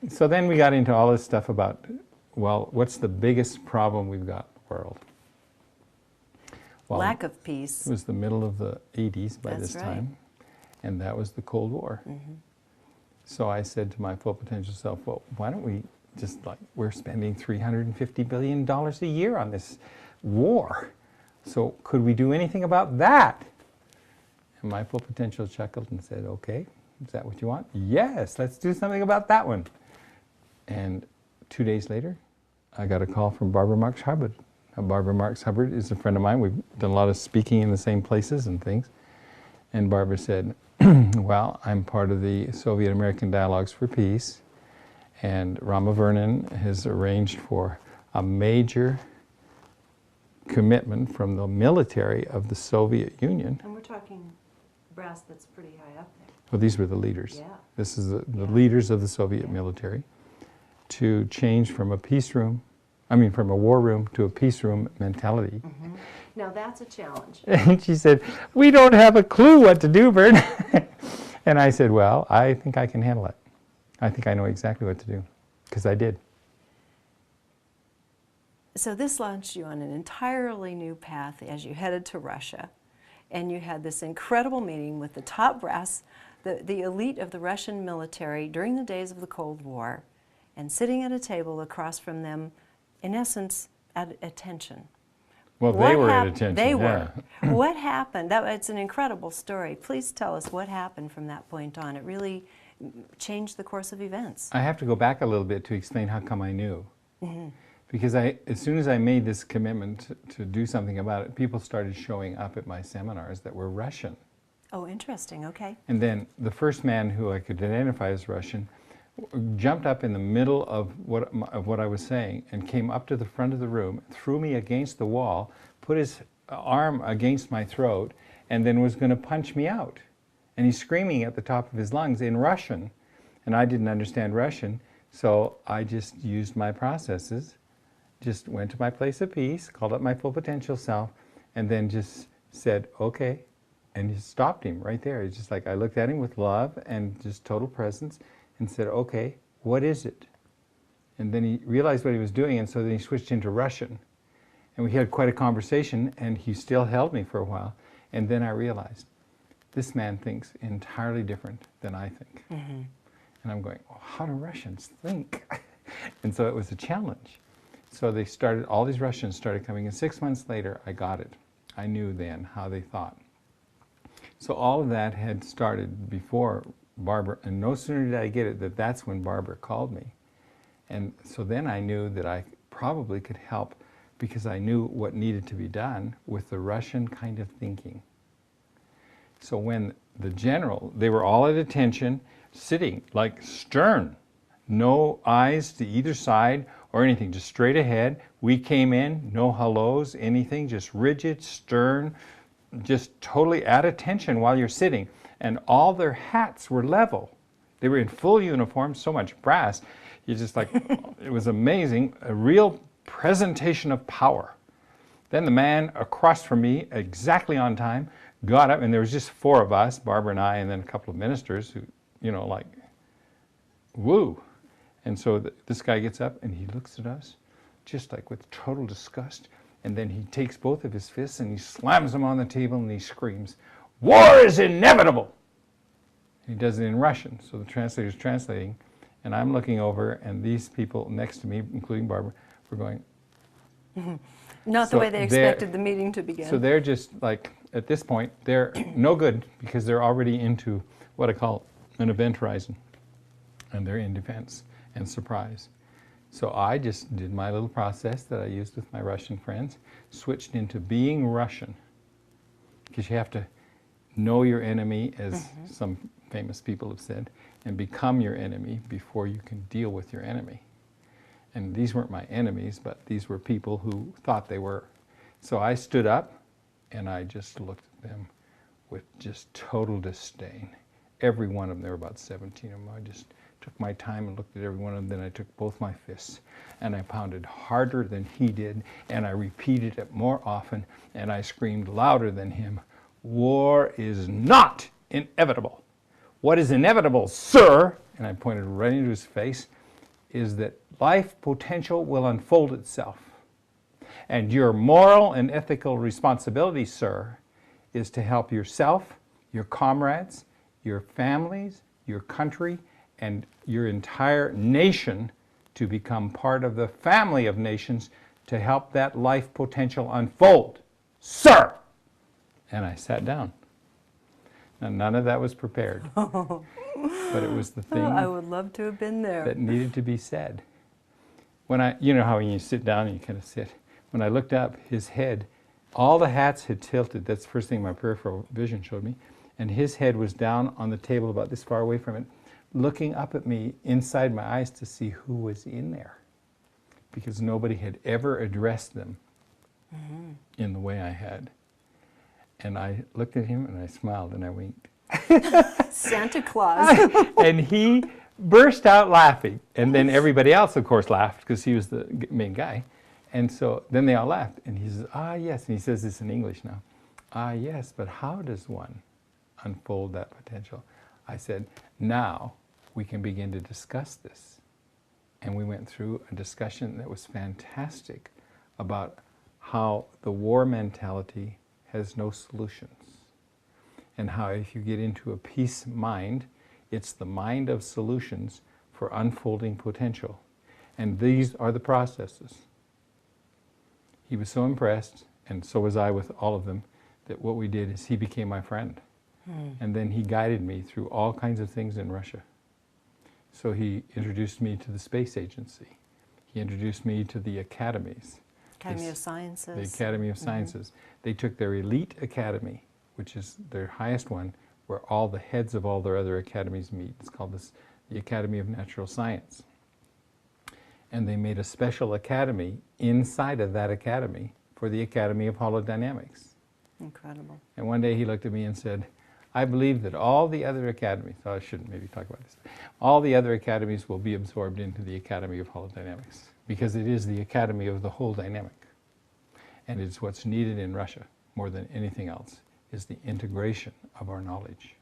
So then we got into all this stuff about, well, what's the biggest problem we've got in the world? Well, Lack of peace. it was the middle of the 80s by That's this right. time, and that was the Cold War. So I said to my full potential self, well, why don't we just, like, we're spending $350 billion a year on this war. So could we do anything about that? And my full potential chuckled and said, okay, is that what you want? Yes, let's do something about that one. And 2 days later, I got a call from Barbara Marx Hubbard. Barbara Marx Hubbard is a friend of mine. We've done a lot of speaking in the same places and things. And Barbara said, well, I'm part of the Soviet American Dialogues for Peace, and Rama Vernon has arranged for a major commitment from the military of the Soviet Union. And we're talking brass that's pretty high up there. Well, these were the leaders. Yeah. This is the leaders of the Soviet military, to change from a from a war room to a peace room mentality. Now that's a challenge. And she said, we don't have a clue what to do, Bert. And I said, well, I think I can handle it. I think I know exactly what to do, because I did. So this launched you on an entirely new path as you headed to Russia. And you had this incredible meeting with the top brass, the elite of the Russian military during the days of the Cold War, and sitting at a table across from them, in essence, at attention. Well, they were at attention. They yeah. were. What happened? It's an incredible story. Please tell us what happened from that point on. It really changed the course of events. I have to go back a little bit to explain how come I knew. Because as soon as I made this commitment to do something about it, people started showing up at my seminars that were Russian. Oh, interesting. Okay. And then the first man who I could identify as Russian jumped up in the middle of what I was saying and came up to the front of the room, threw me against the wall, put his arm against my throat, and then was going to punch me out. And he's screaming at the top of his lungs in Russian. And I didn't understand Russian, so I just used my processes, just went to my place of peace, called up my full potential self, and then just said, okay, and just stopped him right there. It's just like I looked at him with love and just total presence and said, okay, what is it? And then he realized what he was doing, and so then he switched into Russian. And we had quite a conversation, and he still held me for a while. And then I realized, this man thinks entirely different than I think. And I'm going, oh, how do Russians think? And so it was a challenge. So they started, all these Russians started coming, and 6 months later, I got it. I knew then how they thought. So all of that had started before Barbara, and no sooner did I get it that's when Barbara called me. And so then I knew that I probably could help, because I knew what needed to be done with the Russian kind of thinking. So when the general, they were all at attention, sitting like stern, no eyes to either side or anything, just straight ahead. We came in, no hellos, anything, just rigid, stern, just totally at attention while you're sitting. And all their hats were level. They were in full uniform, so much brass. You just like, it was amazing, a real presentation of power. Then the man across from me, exactly on time, got up, and there was just 4 of us, Barbara and I, and then a couple of ministers who, you know, like, woo. And so this guy gets up and he looks at us, just like with total disgust, and then he takes both of his fists and he slams them on the table and he screams, "War is inevitable!" He does it in Russian, so the translator's translating, and I'm looking over, and these people next to me, including Barbara, were going, Not the way they expected the meeting to begin. So they're just like, at this point, they're no good, because they're already into what I call an event horizon, and they're in defense and surprise. So I just did my little process that I used with my Russian friends, switched into being Russian, because you have to know your enemy, as some famous people have said, and become your enemy before you can deal with your enemy. And these weren't my enemies, but these were people who thought they were. So I stood up, and I just looked at them with just total disdain. Every one of them, there were about 17 of them. I just took my time and looked at every one of them. Then I took both my fists, and I pounded harder than he did, and I repeated it more often, and I screamed louder than him, "War is not inevitable. What is inevitable, sir?" And I pointed right into his face. is that life potential will unfold itself. And your moral and ethical responsibility, sir, is to help yourself, your comrades, your families, your country, and your entire nation to become part of the family of nations to help that life potential unfold. Sir! And I sat down. Now, none of that was prepared. But it was the thing I would love to have been there. that needed to be said. When you know how when you sit down and you kind of sit. When I looked up, his head, all the hats had tilted. That's the first thing my peripheral vision showed me. And his head was down on the table about this far away from it, looking up at me inside my eyes to see who was in there. Because nobody had ever addressed them in the way I had. And I looked at him and I smiled and I winked. Santa Claus. And he burst out laughing. And then everybody else, of course, laughed because he was the main guy. And so then they all laughed. And he says, ah, yes. And he says this in English now. Ah, yes, but how does one unfold that potential? I said, now we can begin to discuss this. And we went through a discussion that was fantastic about how the war mentality has no solutions. And how if you get into a peace mind, it's the mind of solutions for unfolding potential. And these are the processes. He was so impressed, and so was I with all of them, that what we did is he became my friend. And then he guided me through all kinds of things in Russia. So he introduced me to the space agency. He introduced me to the academies. Academy of Sciences. The Academy of Sciences. They took their elite academy, which is their highest one, where all the heads of all their other academies meet. It's called the Academy of Natural Science. And they made a special academy inside of that academy for the Academy of Holodynamics. Incredible. And one day he looked at me and said, I believe that all the other academies, I shouldn't maybe talk about this, all the other academies will be absorbed into the Academy of Holodynamics because it is the academy of the whole dynamic. And it's what's needed in Russia more than anything else is the integration of our knowledge.